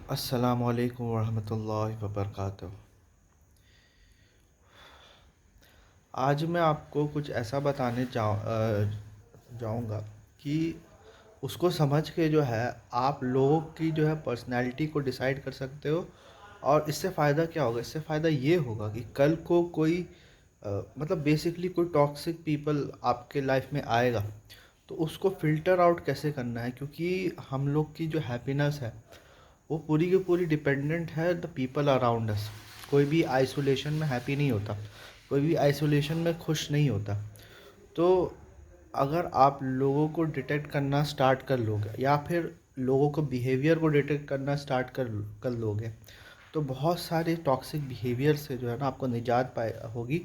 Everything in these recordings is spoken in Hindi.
अस्सलामुअलैकुम वरहमतुल्लाहि वबरकातुह। आज मैं आपको कुछ ऐसा बताने जाऊंगा कि उसको समझ के जो है आप लोगों की जो है पर्सनैलिटी को डिसाइड कर सकते हो। और इससे फ़ायदा क्या होगा? इससे फ़ायदा ये होगा कि कल को कोई मतलब बेसिकली कोई टॉक्सिक पीपल आपके लाइफ में आएगा तो उसको फ़िल्टर आउट कैसे करना है, क्योंकि हम लोग की जो हैप्पीनेस है वो पूरी की पूरी डिपेंडेंट है द पीपल अराउंड अस। कोई भी आइसोलेशन में हैप्पी नहीं होता, कोई भी आइसोलेशन में खुश नहीं होता। तो अगर आप लोगों को डिटेक्ट करना स्टार्ट कर लोगे या फिर लोगों को बिहेवियर को डिटेक्ट करना स्टार्ट कर लोगे तो बहुत सारे टॉक्सिक बिहेवियर से जो है ना आपको निजात पाए होगी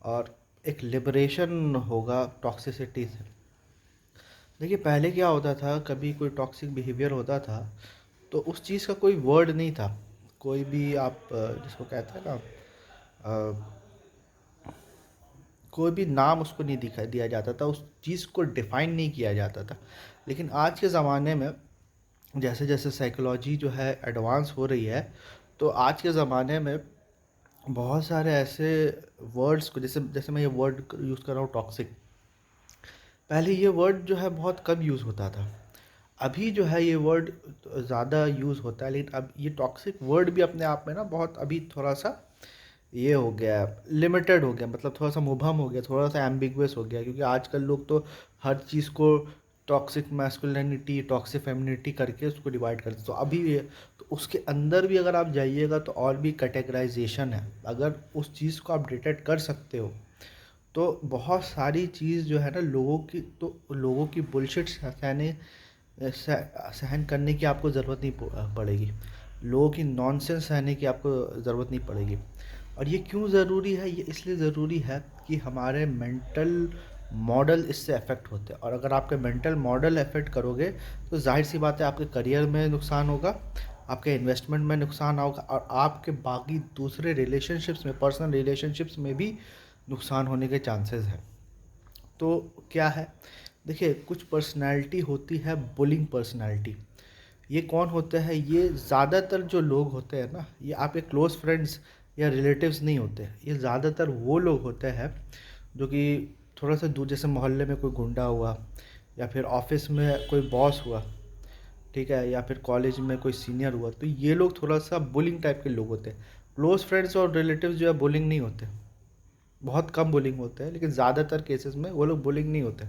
और एक लिबरेशन होगा टॉक्सिसिटी से। देखिए पहले क्या होता था, कभी कोई टॉक्सिक बिहेवियर होता था तो उस चीज़ का कोई वर्ड नहीं था। कोई भी आप जिसको कहते हैं ना कोई भी नाम उसको नहीं दिखा दिया जाता था, उस चीज़ को डिफ़ाइन नहीं किया जाता था। लेकिन आज के ज़माने में जैसे जैसे साइकोलॉजी जो है एडवांस हो रही है तो आज के ज़माने में बहुत सारे ऐसे वर्ड्स को, जैसे जैसे मैं ये वर्ड यूज़ कर रहा हूँ टॉक्सिक, पहले ये वर्ड जो है बहुत कम यूज़ होता था। अभी जो है ये वर्ड ज़्यादा यूज़ होता है, लेकिन अब ये टॉक्सिक वर्ड भी अपने आप में ना बहुत अभी थोड़ा सा ये हो गया है, लिमिटेड हो गया, मतलब थोड़ा सा मुबहम हो गया, थोड़ा सा एम्बिगुअस हो गया, क्योंकि आजकल लोग तो हर चीज़ को टॉक्सिक मैस्कुलिनिटी टॉक्सिक फेमिनिटी करके उसको डिवाइड करते। तो अभी ये तो उसके अंदर भी अगर आप जाइएगा तो और भी कैटेगराइजेशन है। अगर उस चीज़ को आप डिटेक्ट कर सकते हो तो बहुत सारी चीज़ जो है ना लोगों की, तो लोगों की बुलशिट सहन करने की आपको ज़रूरत नहीं पड़ेगी। लोगों की नॉनसेंस सहने की आपको ज़रूरत नहीं पड़ेगी। और ये क्यों ज़रूरी है? ये इसलिए ज़रूरी है कि हमारे मेंटल मॉडल इससे अफेक्ट होते हैं, और अगर आपके मेंटल मॉडल अफेक्ट करोगे तो जाहिर सी बात है आपके करियर में नुकसान होगा, आपके इन्वेस्टमेंट में नुकसान होगा, और आपके बाकी दूसरे रिलेशनशिप्स में, पर्सनल रिलेशनशिप्स में भी नुकसान होने के चांसेस हैं। तो क्या है, देखिए कुछ पर्सनैलिटी होती है बुलिंग पर्सनैलिटी। ये कौन होते हैं? ये ज़्यादातर जो लोग होते हैं ना, ये आपके क्लोज फ्रेंड्स या रिलेटिव्स नहीं होते। ये ज़्यादातर वो लोग होते हैं जो कि थोड़ा सा दूर, जैसे मोहल्ले में कोई गुंडा हुआ, या फिर ऑफिस में कोई बॉस हुआ, ठीक है, या फिर कॉलेज में कोई सीनियर हुआ, तो ये लोग थोड़ा सा बुलिंग टाइप के लोग होते हैं। क्लोज फ्रेंड्स और रिलेटिव्स जो है बुलिंग नहीं होते, बहुत कम बुलिंग होते हैं, लेकिन ज़्यादातर केसेस में वो लोग बुलिंग नहीं होते।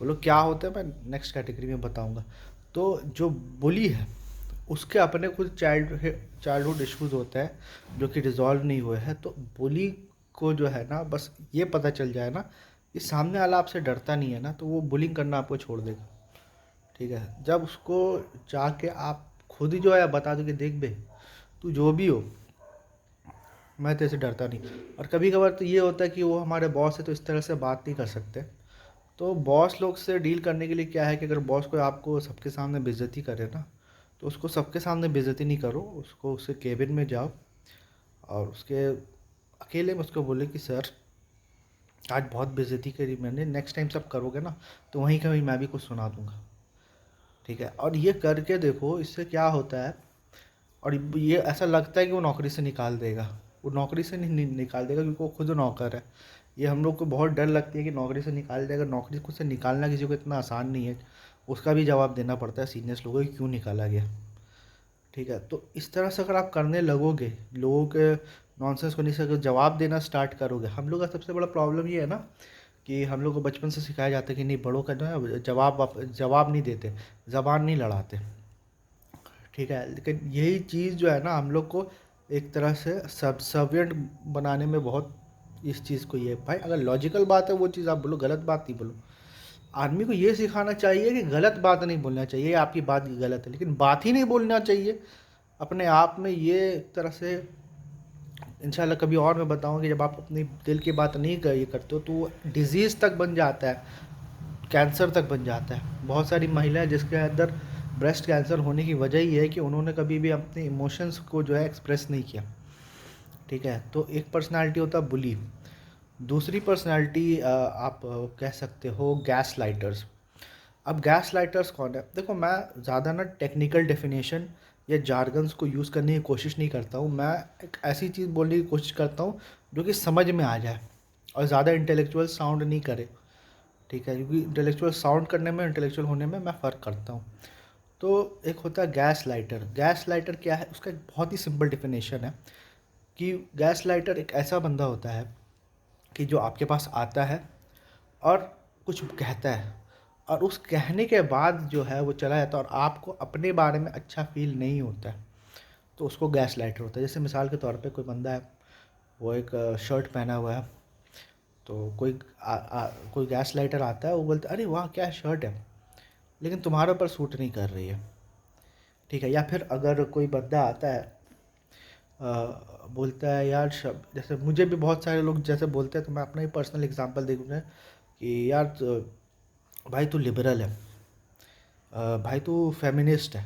वो लोग क्या होते हैं मैं नेक्स्ट कैटेगरी में बताऊंगा। तो जो बुली है उसके अपने कुछ चाइल्डहुड इश्यूज होते हैं जो कि रिजॉल्व नहीं हुए हैं। तो बुली को जो है ना, बस ये पता चल जाए ना कि सामने वाला आपसे डरता नहीं है ना, तो वो बुलिंग करना आपको छोड़ देगा। ठीक है, जब उसको जाके आप खुद ही जो है बता दो कि देख बे, तू जो भी हो, मैं तेरे से डरता नहीं। और कभी कभार तो ये होता है कि वो हमारे बॉस है तो इस तरह से बात नहीं कर सकते। तो बॉस लोग से डील करने के लिए क्या है कि अगर बॉस कोई आपको सबके सामने बेइज्जती करे ना, तो उसको सबके सामने बेइज्जती नहीं करो, उसको उसके केबिन में जाओ और उसके अकेले में उसको बोले कि सर आज बहुत बेइज्जती करी मैंने, नेक्स्ट टाइम सब करोगे ना तो वहीं कहीं मैं भी कुछ सुना दूंगा। ठीक है, और ये करके देखो इससे क्या होता है। और ये ऐसा लगता है कि वो नौकरी से निकाल देगा, वो नौकरी से नहीं निकाल देगा, क्योंकि वो खुद नौकर है। ये हम लोग को बहुत डर लगती है कि नौकरी से निकाल देगा। नौकरी को से निकालना किसी को इतना आसान नहीं है, उसका भी जवाब देना पड़ता है सीनियर्स लोगों को क्यों निकाला गया। ठीक है, तो इस तरह से अगर आप करने लगोगे, लोगों के नॉनसेंस को नहीं से जवाब देना स्टार्ट करोगे। हम लोग का सबसे बड़ा प्रॉब्लम ये है ना कि हम लोग को बचपन से सिखाया जाता है कि नहीं, बड़ों का जो है जवाब नहीं देते, ज़बान नहीं लड़ाते। ठीक है, लेकिन यही चीज़ जो है ना हम लोग को एक तरह से सबसर्विएंट बनाने में बहुत, इस चीज़ को, ये भाई अगर लॉजिकल बात है वो चीज़ आप बोलो, गलत बात नहीं बोलो। आदमी को ये सिखाना चाहिए कि गलत बात नहीं बोलना चाहिए, आपकी बात गलत है लेकिन बात ही नहीं बोलना चाहिए। अपने आप में ये एक तरह से, इंशाल्लाह कभी और मैं बताऊंगा कि जब आप अपनी दिल की बात नहीं ये करते हो तो वो डिजीज़ तक बन जाता है, कैंसर तक बन जाता है। बहुत सारी महिलाएं जिसके अंदर ब्रेस्ट कैंसर होने की वजह ये है कि उन्होंने कभी भी अपने इमोशंस को जो है एक्सप्रेस नहीं किया। ठीक है, तो एक पर्सनालिटी होता है बुली। दूसरी पर्सनालिटी आप कह सकते हो गैस लाइटर्स। अब गैस लाइटर्स कौन है? देखो मैं ज़्यादा ना टेक्निकल डेफिनेशन या जार्गन्स को यूज़ करने की कोशिश नहीं करता हूँ। मैं एक ऐसी चीज़ बोलने की कोशिश करता हूँ जो कि समझ में आ जाए और ज़्यादा इंटेलेक्चुअल साउंड नहीं करे, ठीक है? क्योंकि इंटेलेक्चुअल साउंड करने में, इंटेलेक्चुअल होने में मैं फ़र्क करता हूँ। तो एक होता है गैस लाइटर। गैस लाइटर क्या है? उसका एक बहुत ही सिंपल डेफिनेशन है कि गैस लाइटर एक ऐसा बंदा होता है कि जो आपके पास आता है और कुछ कहता है, और उस कहने के बाद जो है वो चला जाता है और आपको अपने बारे में अच्छा फ़ील नहीं होता है, तो उसको गैस लाइटर होता है। जैसे मिसाल के तौर पे कोई बंदा है, वो एक शर्ट पहना हुआ है, तो कोई गैस लाइटर आता है, वो बोलता है, अरे वाह क्या शर्ट है, लेकिन तुम्हारे ऊपर सूट नहीं कर रही है, ठीक है? या फिर अगर कोई बंदा आता है, बोलता है यार जैसे मुझे भी बहुत सारे लोग जैसे बोलते हैं, तो मैं अपना ही पर्सनल एग्जांपल देखूँगा कि यार भाई तू लिबरल है, भाई तू फेमिनिस्ट है,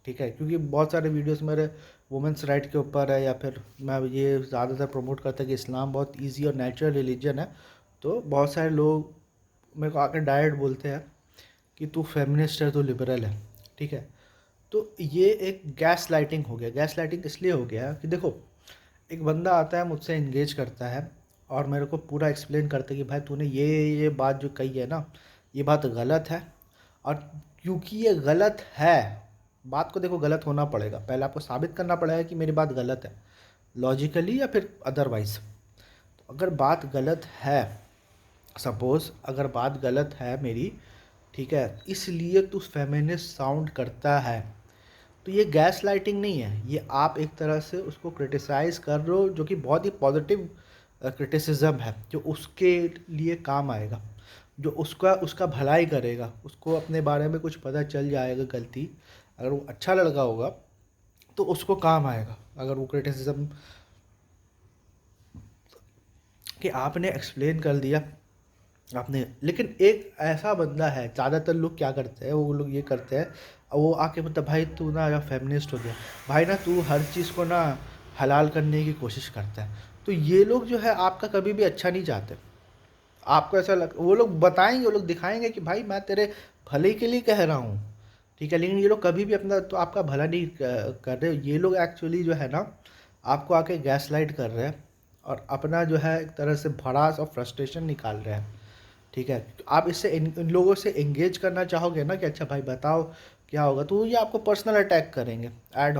ठीक है? क्योंकि बहुत सारे वीडियोस मेरे वुमेंस राइट के ऊपर है, या फिर मैं ये ज़्यादातर प्रमोट करता है कि इस्लाम बहुत इजी और नेचुरल रिलीजन है, तो बहुत सारे लोग मेरे को आकर डायरेक्ट बोलते हैं कि तू फेमिनिस्ट है, तू लिबरल है, ठीक है? तो ये एक गैस लाइटिंग हो गया। गैस लाइटिंग इसलिए हो गया कि देखो, एक बंदा आता है मुझसे इंगेज करता है और मेरे को पूरा एक्सप्लेन करता है कि भाई तूने ये बात जो कही है ना, ये बात गलत है, और क्योंकि ये गलत है, बात को देखो गलत होना पड़ेगा, पहले आपको साबित करना पड़ेगा कि मेरी बात गलत है, लॉजिकली या फिर अदरवाइज। तो अगर बात गलत है, सपोज़ अगर बात गलत है मेरी, ठीक है, इसलिए तू फेमिनिस्ट साउंड करता है, तो ये गैस लाइटिंग नहीं है, ये आप एक तरह से उसको क्रिटिसाइज़ कर रहे हो, जो कि बहुत ही पॉजिटिव क्रिटिसिज्म है, जो उसके लिए काम आएगा, जो उसका उसका भलाई करेगा, उसको अपने बारे में कुछ पता चल जाएगा गलती, अगर वो अच्छा लड़का होगा तो उसको काम आएगा, अगर वो क्रिटिसिज्म कि आपने एक्सप्लेन कर दिया आपने। लेकिन एक ऐसा बंदा है, ज़्यादातर लोग क्या करते हैं, वो लोग ये करते हैं, वो आके मतलब भाई तू ना या फेमिनिस्ट हो गया, भाई ना तू हर चीज़ को ना हलाल करने की कोशिश करता है। तो ये लोग जो है आपका कभी भी अच्छा नहीं चाहते। आपको ऐसा लग, वो लोग बताएंगे, वो लोग दिखाएंगे कि भाई मैं तेरे भले के लिए कह रहा हूँ, ठीक है, लेकिन ये लोग कभी भी अपना तो आपका भला नहीं कर रहे। ये लोग एक्चुअली जो है ना, आपको आके गैस लाइट कर रहे हैं और अपना जो है एक तरह से भड़ास और फ्रस्ट्रेशन निकाल रहे हैं, ठीक है? तो आप इससे इन लोगों से एंगेज करना चाहोगे ना कि अच्छा भाई बताओ क्या होगा, तो ये आपको पर्सनल अटैक करेंगे, ऐड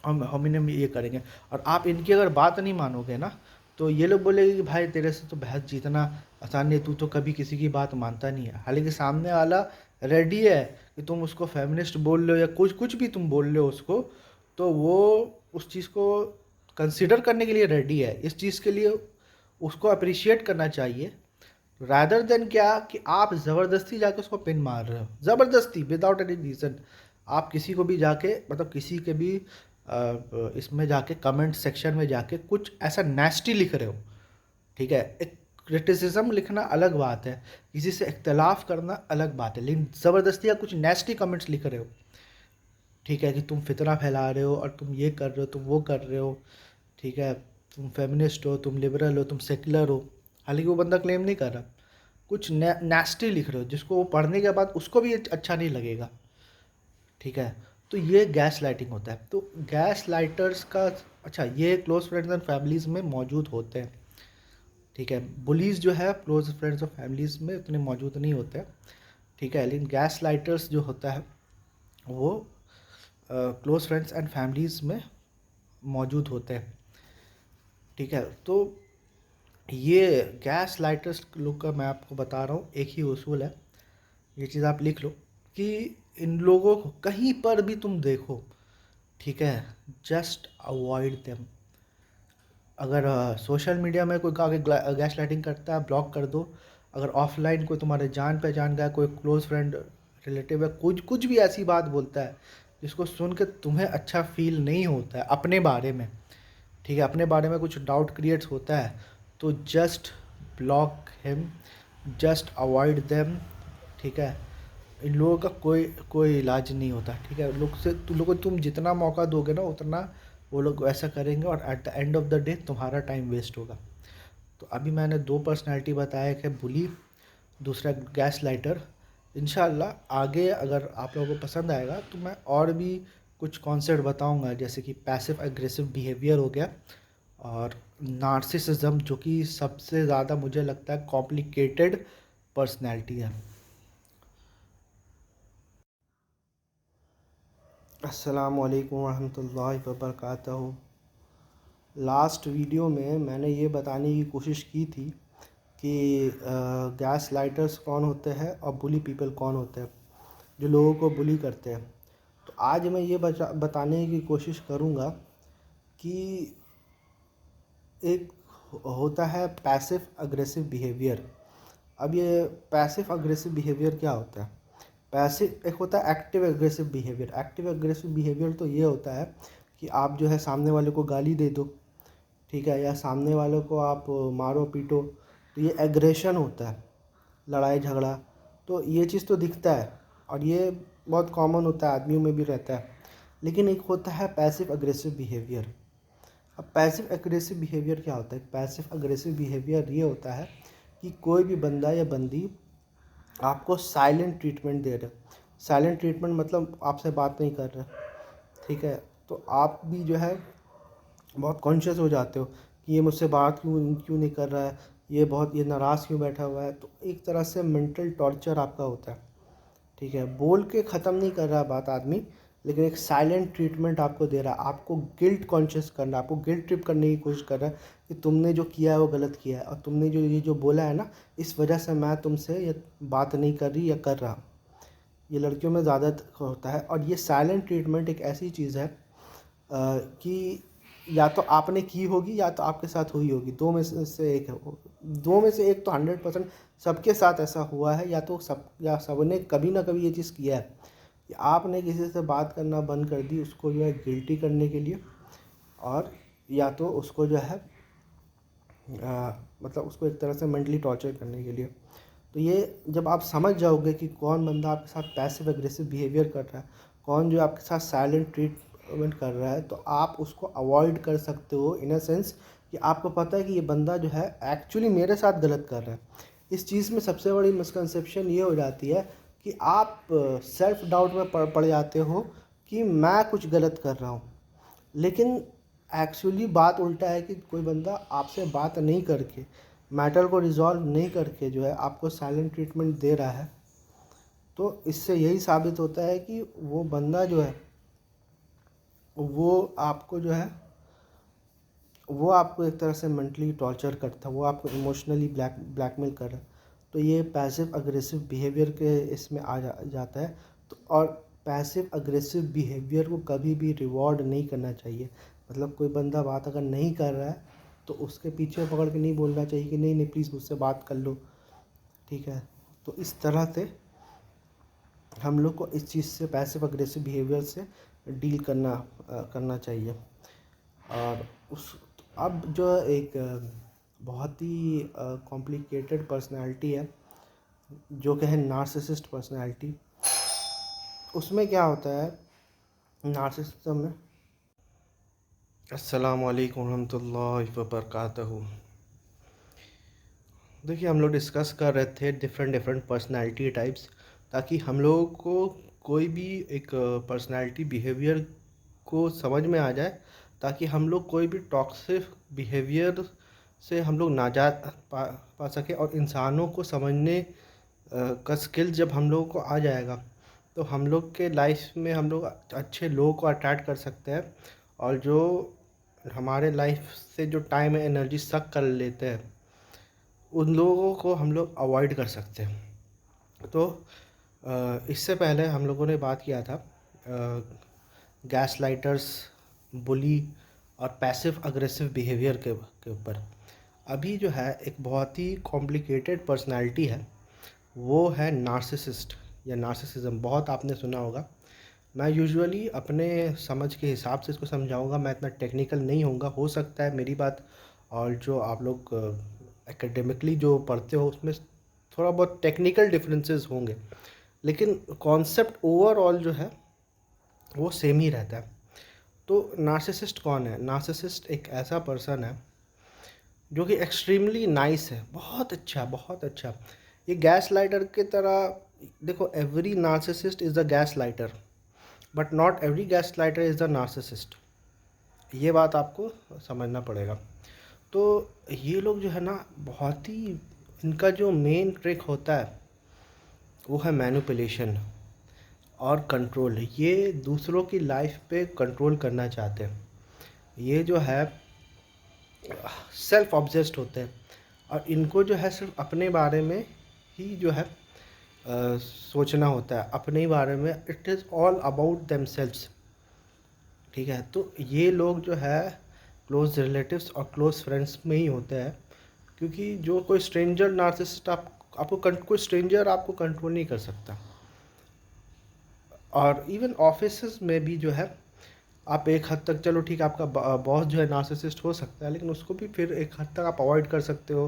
हम होमिनम ये करेंगे, और आप इनकी अगर बात नहीं मानोगे ना, तो ये लोग बोलेंगे कि भाई तेरे से तो बहस जीतना आसान नहीं है, तू तो कभी किसी की बात मानता नहीं है। हालांकि सामने वाला रेडी है कि तुम उसको फेमिनिस्ट बोल लो या कुछ कुछ भी तुम बोल लो उसको, तो वो उस चीज़ को कंसिडर करने के लिए रेडी है। इस चीज़ के लिए उसको अप्रिशिएट करना चाहिए, रादर देन क्या कि आप ज़बरदस्ती जाके उसको पिन मार रहे हो, ज़बरदस्ती विदाउट एनी रीज़न। आप किसी को भी जाके मतलब किसी के भी इसमें जाके कमेंट सेक्शन में जाके कुछ ऐसा नेस्टी लिख रहे हो, ठीक है? एक क्रिटिसिज्म लिखना अलग बात है, किसी से इख्तलाफ करना अलग बात है, लेकिन ज़बरदस्ती या कुछ नेस्टी कमेंट्स लिख रहे हो, ठीक है, कि तुम फितना फैला रहे हो और तुम ये कर रहे हो, तुम वो कर रहे हो, ठीक है, तुम फेमिनिस्ट हो, तुम लिबरल हो, तुम सेकुलर हो। हालांकि वो बंदा क्लेम नहीं कर रहा, कुछ नेस्टी लिख रहे हो जिसको वो पढ़ने के बाद उसको भी अच्छा नहीं लगेगा, ठीक है? तो ये गैस लाइटिंग होता है। तो गैस लाइटर्स का, अच्छा, ये क्लोज फ्रेंड्स एंड फैमिलीज़ में मौजूद होते हैं, ठीक है? बुलीज़ जो है क्लोज फ्रेंड्स और फैमिलीज़ में उतने मौजूद नहीं होते हैं, ठीक है, लेकिन गैस लाइटर्स जो होता है वो क्लोज फ्रेंड्स एंड फैमिलीज़ में मौजूद होते हैं, ठीक है? तो ये गैस लाइटर्स लोग का मैं आपको बता रहा हूँ, एक ही उसूल है, ये चीज़ आप लिख लो कि इन लोगों को कहीं पर भी तुम देखो, ठीक है, जस्ट अवॉइड देम। अगर सोशल मीडिया में कोई आगे गैस लाइटिंग करता है, ब्लॉक कर दो। अगर ऑफलाइन कोई तुम्हारे जान पहचान का है, कोई क्लोज फ्रेंड रिलेटिव है, कुछ कुछ भी ऐसी बात बोलता है जिसको सुन के तुम्हें अच्छा फील नहीं होता है अपने बारे में, ठीक है, अपने बारे में कुछ डाउट क्रिएट्स होता है, तो just block him, just avoid them, ठीक है? इन लोगों का कोई कोई इलाज नहीं होता, ठीक है? लोगों को तुम जितना मौका दोगे ना, उतना वो लोग ऐसा करेंगे और at the end of the day तुम्हारा टाइम वेस्ट होगा। तो अभी मैंने दो पर्सनैलिटी बताया, कि बुली, दूसरा गैस लाइटर। इंशाल्लाह आगे अगर आप लोगों को पसंद आएगा तो मैं और भी कुछ कॉन्सेप्ट बताऊंगा, जैसे कि पैसिव एग्रेसिव बिहेवियर हो गया और नार्सिसिज्म, जो कि सबसे ज़्यादा मुझे लगता है कॉम्प्लिकेटेड पर्सनैलिटी है। अस्सलाम वालेकुम रहमतुल्लाहि व बरकातहू। लास्ट वीडियो में मैंने ये बताने की कोशिश की थी कि गैस लाइटर्स कौन होते हैं और बुली पीपल कौन होते हैं, जो लोगों को बुली करते हैं। तो आज मैं ये बताने की कोशिश करूँगा कि एक होता है पैसिव अग्रेसिव बिहेवियर। अब ये पैसिव अग्रेसिव बिहेवियर क्या होता है? पैसिव एक होता है active aggressive behaviour. Active aggressive behaviour तो ये होता है कि आप जो है सामने वाले को गाली दे दो, ठीक है, या सामने वालों को आप मारो पीटो, तो ये एग्रेशन होता है, लड़ाई झगड़ा। तो ये चीज़ तो दिखता है और ये बहुत कॉमन होता है, आदमियों में भी रहता है। लेकिन एक होता है पैसिव अग्रेसिव बिहेवियर। अब पैसिव अग्रेसिव बिहेवियर क्या होता है? पैसिव अग्रेसिव बिहेवियर ये होता है कि कोई भी बंदा या बंदी आपको साइलेंट ट्रीटमेंट दे रहे। साइलेंट ट्रीटमेंट मतलब आपसे बात नहीं कर रहे, ठीक है, तो आप भी जो है बहुत कॉन्शियस हो जाते हो कि ये मुझसे बात क्यों क्यों नहीं कर रहा है, ये नाराज़ क्यों बैठा हुआ है। तो एक तरह से मेंटल टॉर्चर आपका होता है, ठीक है। बोल के ख़त्म नहीं कर रहा बात आदमी, लेकिन एक साइलेंट ट्रीटमेंट आपको दे रहा है। आपको गिल्ट कॉन्शियस करना, आपको गिल्ट ट्रिप करने की कोशिश कर रहा है कि तुमने जो किया है वो गलत किया है, और तुमने जो बोला है ना, इस वजह से मैं तुमसे ये बात नहीं कर रही या कर रहा। ये लड़कियों में ज़्यादा होता है। और ये साइलेंट ट्रीटमेंट एक ऐसी चीज़ है कि या तो आपने की होगी या तो आपके साथ हुई होगी, दो में से एक है। दो में से एक तो 100% सबके साथ ऐसा हुआ है, या सबने कभी ना कभी ये चीज़ किया है कि आपने किसी से बात करना बंद कर दी, उसको जो है गिल्टी करने के लिए, और या तो उसको जो है मतलब उसको एक तरह से मेंटली टॉर्चर करने के लिए। तो ये जब आप समझ जाओगे कि कौन बंदा आपके साथ पैसिव एग्रेसिव बिहेवियर कर रहा है, कौन जो आपके साथ साइलेंट ट्रीटमेंट कर रहा है, तो आप उसको अवॉइड कर सकते हो, इन अ सेंस कि आपको पता है कि ये बंदा जो है एक्चुअली मेरे साथ गलत कर रहा है। इस चीज़ में सबसे बड़ी मिसकंसेप्शन ये हो जाती है कि आप सेल्फ डाउट में पड़ जाते हो कि मैं कुछ गलत कर रहा हूँ। लेकिन एक्चुअली बात उल्टा है कि कोई बंदा आपसे बात नहीं करके, मैटर को रिजॉल्व नहीं करके जो है आपको साइलेंट ट्रीटमेंट दे रहा है। तो इससे यही साबित होता है कि वो बंदा जो है वो आपको जो है वो आपको एक तरह से मेंटली टॉर्चर करता है, वो आपको इमोशनली ब्लैकमेल कर रहा है। तो ये पैसिव अग्रेसिव बिहेवियर के इसमें जाता है। तो और पैसिव अग्रेसिव बिहेवियर को कभी भी रिवॉर्ड नहीं करना चाहिए। मतलब कोई बंदा बात अगर नहीं कर रहा है तो उसके पीछे पकड़ के नहीं बोलना चाहिए कि नहीं नहीं प्लीज़ मुझसे बात कर लो, ठीक है। तो इस तरह से हम लोग को इस चीज़ से, पैसिव अग्रेसिव बिहेवियर से डील करना चाहिए। और उस अब जो एक बहुत ही कॉम्प्लिकेटेड पर्सनालिटी है, जो कि है नार्सिसिस्ट पर्सनालिटी। उसमें क्या होता है नार्सिसिज्म में? अस्सलाम वालेकुम रहमतुल्लाहि व बरकातहू। देखिए, हम लोग डिस्कस कर रहे थे डिफरेंट पर्सनालिटी टाइप्स, ताकि हम लोगों को कोई भी एक पर्सनालिटी बिहेवियर को समझ में आ जाए, ताकि हम लोग कोई भी टॉक्सिक बिहेवियर से हम लोग नाजात पा सके। और इंसानों को समझने का स्किल जब हम लोगों को आ जाएगा, तो हम लोग के लाइफ में हम लोग अच्छे लोगों को अट्रैक्ट कर सकते हैं, और जो हमारे लाइफ से जो टाइम है एनर्जी सक कर लेते हैं, उन लोगों को हम लोग अवॉइड कर सकते हैं। तो इससे पहले हम लोगों ने बात किया था गैस लाइटर्स, बुली और पैसिव अग्रेसिव बिहेवियर के ऊपर। अभी जो है एक बहुत ही कॉम्प्लिकेटेड पर्सनालिटी है, वो है नार्सिसिस्ट या नार्सिसिज्म। बहुत आपने सुना होगा। मैं यूजुअली अपने समझ के हिसाब से इसको समझाऊंगा, मैं इतना टेक्निकल नहीं होऊंगा। हो सकता है मेरी बात और जो आप लोग एकेडमिकली जो पढ़ते हो उसमें थोड़ा बहुत टेक्निकल डिफरेंसेस होंगे, लेकिन कॉन्सेप्ट ओवरऑल जो है वो सेम ही रहता है। तो नार्सिसिस्ट कौन है? नार्सिसिस्ट एक ऐसा पर्सन है जो कि एक्सट्रीमली नाइस है, बहुत अच्छा बहुत अच्छा। ये गैस लाइटर की तरह, देखो, every narcissist is the gas lighter, but not every gaslighter is the narcissist. ये बात आपको समझना पड़ेगा। तो ये लोग जो है ना, बहुत ही इनका जो मेन ट्रिक होता है वो है मैनिपुलेशन और कंट्रोल। ये दूसरों की लाइफ पे कंट्रोल करना चाहते हैं। ये जो है सेल्फ ऑब्सेस्ड होते हैं और इनको जो है सिर्फ अपने बारे में ही जो है सोचना होता है, अपने ही बारे में। It is all about themselves. ठीक है, तो ये लोग जो है क्लोज रिलेटिव्स और क्लोज फ्रेंड्स में ही होते हैं, क्योंकि जो कोई स्ट्रेंजर नार्सिसिस्ट कोई स्ट्रेंजर आपको कंट्रोल नहीं कर सकता। और इवन ऑफिस में भी जो है आप एक हद तक, चलो ठीक है, आपका बॉस जो है नार्सिसिस्ट हो सकता है, लेकिन उसको भी फिर एक हद तक आप अवॉइड कर सकते हो,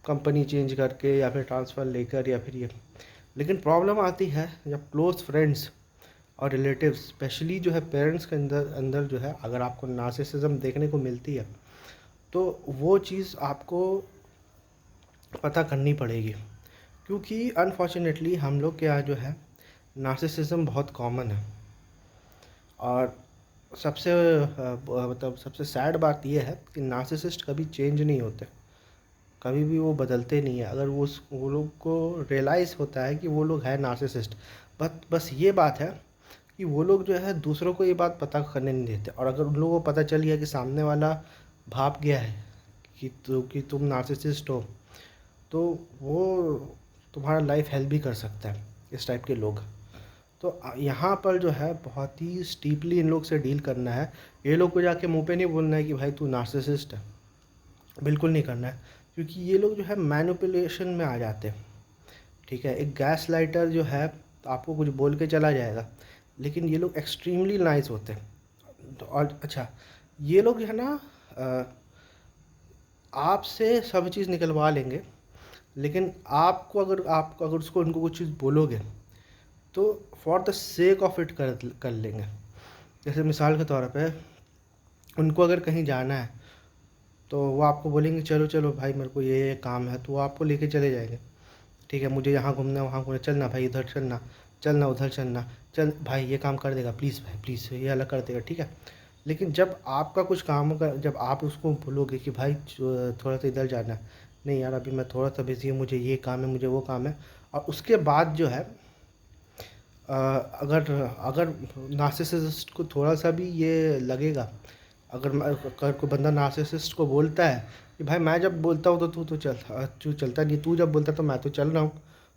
कंपनी चेंज करके या फिर ट्रांसफ़र लेकर या फिर ये। लेकिन प्रॉब्लम आती है जब क्लोज फ्रेंड्स और रिलेटिव्स, स्पेशली जो है पेरेंट्स के अंदर अंदर जो है अगर आपको नार्सिसिज्म देखने को मिलती है, तो वो चीज़ आपको पता करनी पड़ेगी। क्योंकि अनफॉर्चुनेटली हम लोग के यहाँ जो है नार्सिसिज्म बहुत कॉमन है। और सबसे मतलब सबसे सैड बात यह है कि नार्सिसिस्ट कभी चेंज नहीं होते, कभी भी वो बदलते नहीं है। अगर वो लोग को रियलाइज़ होता है कि वो लोग हैं नार्सिसिस्ट, बस ये बात है कि वो लोग जो है दूसरों को ये बात पता करने नहीं देते। और अगर उन लोगों को पता चल गया कि सामने वाला भाप गया है कि तुम नार्सिसिस्ट हो, तो वो तुम्हारा लाइफ हेल्प भी कर सकता है, इस टाइप के लोग। तो यहाँ पर जो है बहुत ही स्टीपली इन लोग से डील करना है। ये लोग को जाके मुंह पे नहीं बोलना है कि भाई तू नार्सिसिस्ट है, बिल्कुल नहीं करना है, क्योंकि ये लोग जो है मैनिपुलेशन में आ जाते हैं। ठीक है, एक गैस लाइटर जो है आपको कुछ बोल के चला जाएगा, लेकिन ये लोग एक्सट्रीमली नाइस होते हैं। तो और अच्छा, ये लोग जो है ना आपसे सब चीज़ निकलवा लेंगे, लेकिन आपको अगर उसको उनको कुछ चीज़ बोलोगे तो for the sake of it कर लेंगे। जैसे मिसाल के तौर पे उनको अगर कहीं जाना है तो वो आपको बोलेंगे चलो चलो भाई मेरे को ये काम है, तो वो आपको लेके चले जाएंगे। ठीक है, मुझे यहाँ घूमना है वहाँ घूमना, चलना भाई इधर चलना, चलना उधर चलना, चल भाई ये काम कर देगा प्लीज़ भाई प्लीज़, ये अलग कर देगा। ठीक है, लेकिन जब आपका कुछ काम होगा, जब आप उसको बोलोगे कि भाई थोड़ा सा इधर जाना है, नहीं यार अभी मैं थोड़ा सा बिज़ी हूँ, मुझे ये काम है, मुझे वो काम है, और उसके बाद जो है अगर अगर नार्सिसिस्ट को थोड़ा सा भी ये लगेगा, अगर कोई बंदा नार्सिसिस्ट को बोलता है कि भाई मैं जब बोलता हूँ तो तू चलता नहीं, तू जब बोलता है तो मैं तो चल रहा हूँ,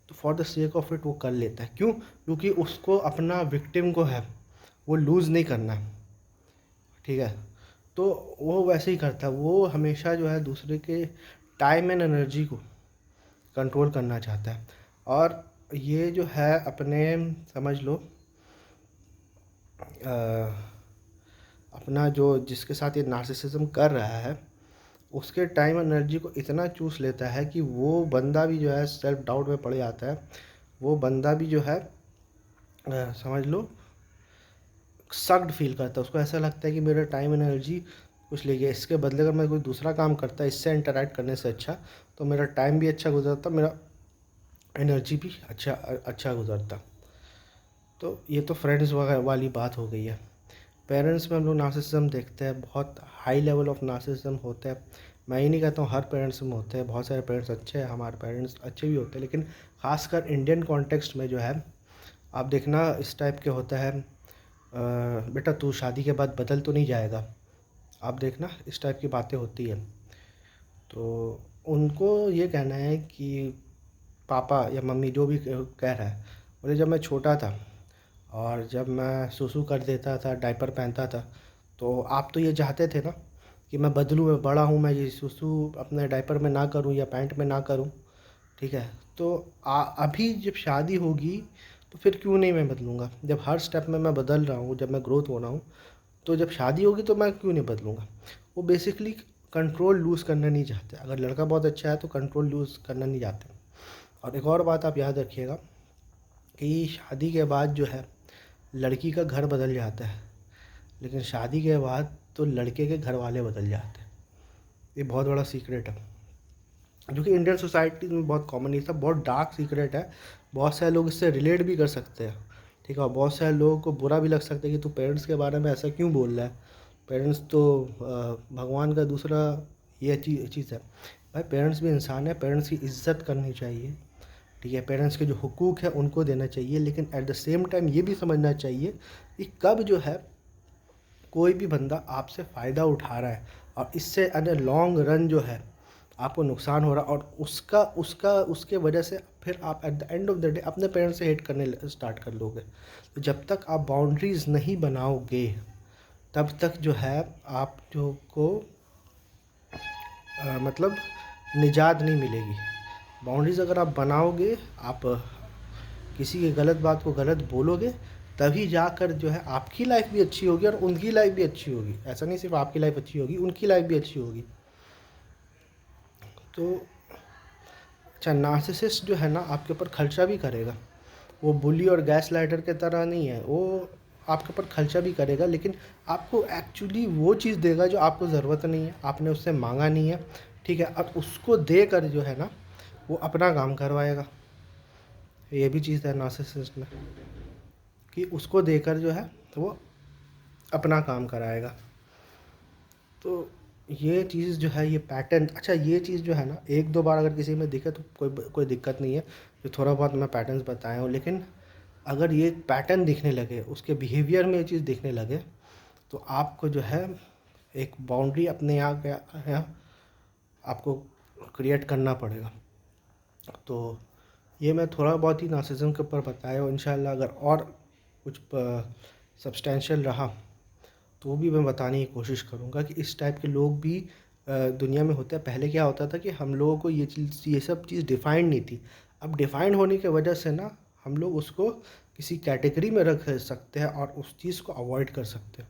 तो for the sake of it वो कर लेता है। क्यों? क्योंकि उसको अपना विक्टिम को है वो लूज़ नहीं करना। ठीक है, तो वो वैसे ही करता है, वो हमेशा जो है दूसरे के टाइम एंड एनर्जी को कंट्रोल करना चाहता है। और ये जो है अपने, समझ लो अपना जो जिसके साथ ये नार्सिसिज्म कर रहा है उसके टाइम एनर्जी को इतना चूस लेता है कि वो बंदा भी जो है सेल्फ डाउट में पड़ जाता है। वो बंदा भी जो है समझ लो सक्ड फील करता है, उसको ऐसा लगता है कि मेरा टाइम एनर्जी कुछ ले गया, इसके बदले अगर मैं कोई दूसरा काम करता इससे इंटरेक्ट करने से अच्छा, तो मेरा टाइम भी अच्छा गुजरता, मेरा एनर्जी भी अच्छा गुजरता। तो ये तो फ्रेंड्स वगैरह वाली बात हो गई है। पेरेंट्स में हम लोग नार्सिसिज्म देखते हैं, बहुत हाई लेवल ऑफ नार्सिसिज्म होता है। मैं ये नहीं कहता हूँ हर पेरेंट्स में होते हैं, बहुत सारे पेरेंट्स अच्छे हैं, हमारे पेरेंट्स अच्छे भी होते हैं, लेकिन खासकर इंडियन कॉन्टेक्स्ट में जो है आप देखना इस टाइप के होता है। बेटा तू शादी के बाद बदल तो नहीं जाएगा, आप देखना इस टाइप की बातें होती है। तो उनको ये कहना है कि पापा या मम्मी जो भी कह रहा है, बोले जब मैं छोटा था और जब मैं सुसु कर देता था, डायपर पहनता था, तो आप तो ये चाहते थे ना कि मैं बदलूँ, मैं बड़ा हूँ, मैं ये सुसु अपने डायपर में ना करूँ या पैंट में ना करूँ। ठीक है, तो अभी जब शादी होगी तो फिर क्यों नहीं मैं बदलूँगा? जब हर स्टेप में मैं बदल रहा हूँ, जब मैं ग्रोथ हो रहा हूँ, तो जब शादी होगी तो मैं क्यों नहीं बदलूँगा? वो बेसिकली कंट्रोल लूज़ करना नहीं चाहते। अगर लड़का बहुत अच्छा है तो कंट्रोल लूज़ करना नहीं चाहते। और एक और बात आप याद रखिएगा कि शादी के बाद जो है लड़की का घर बदल जाता है, लेकिन शादी के बाद तो लड़के के घर वाले बदल जाते हैं। ये बहुत बड़ा सीक्रेट है, जो कि इंडियन सोसाइटी में बहुत कॉमन, ये सब बहुत डार्क सीक्रेट है। बहुत सारे लोग इससे रिलेट भी कर सकते हैं, ठीक है? और बहुत सारे लोगों को बुरा भी लग सकता है कि तू पेरेंट्स के बारे में ऐसा क्यों बोल रहा है, पेरेंट्स तो भगवान का दूसरा ये चीज़ है। भाई पेरेंट्स भी इंसान है, पेरेंट्स की इज़्ज़त करनी चाहिए, ठीक है? पेरेंट्स के जो हुकूक है उनको देना चाहिए, लेकिन एट द सेम टाइम ये भी समझना चाहिए कि कब जो है कोई भी बंदा आपसे फ़ायदा उठा रहा है और इससे एट द लॉन्ग रन जो है आपको नुकसान हो रहा है, और उसका उसका उसके वजह से फिर आप at the end of the day अपने पेरेंट्स से हेट करने स्टार्ट कर लोगे। तो जब तक आप बाउंड्रीज़ नहीं बनाओगे तब तक जो है आप जो को मतलब निजात नहीं मिलेगी। बाउंड्रीज़ अगर आप बनाओगे, आप किसी की गलत बात को गलत बोलोगे, तभी जाकर जो है आपकी लाइफ भी अच्छी होगी और उनकी लाइफ भी अच्छी होगी। ऐसा नहीं सिर्फ आपकी लाइफ अच्छी होगी, उनकी लाइफ भी अच्छी होगी। तो अच्छा, नार्सिसिस्ट जो है ना आपके ऊपर खर्चा भी करेगा। वो बुली और गैस लाइटर के तरह नहीं है, वो आपके ऊपर खर्चा भी करेगा, लेकिन आपको एक्चुअली वो चीज़ देगा जो आपको ज़रूरत नहीं है, आपने उससे मांगा नहीं है, ठीक है? और उसको देकर जो है ना वो अपना काम करवाएगा। ये भी चीज़ है नार्सिसिस्ट में, कि उसको देकर जो है वो अपना काम कराएगा। तो ये चीज़ जो है, ये पैटर्न, अच्छा ये चीज़ जो है ना एक दो बार अगर किसी में दिखे तो कोई दिक्कत नहीं है, जो थोड़ा बहुत मैं पैटर्न्स बताया हूँ। लेकिन अगर ये पैटर्न दिखने लगे, उसके बिहेवियर में ये चीज़ दिखने लगे, तो आपको जो है एक बाउंड्री अपने यहाँ आपको क्रिएट करना पड़ेगा। तो ये मैं थोड़ा बहुत ही नार्सिसिज्म के ऊपर बताया हूँ। इंशाल्लाह अगर और कुछ सब्सटेंशियल रहा तो वो भी मैं बताने की कोशिश करूँगा कि इस टाइप के लोग भी दुनिया में होते हैं। पहले क्या होता था कि हम लोगों को ये सब चीज़ डिफ़ाइंड नहीं थी। अब डिफ़ाइंड होने की वजह से ना हम लोग उसको किसी कैटेगरी में रख सकते हैं और उस चीज़ को अवॉइड कर सकते हैं।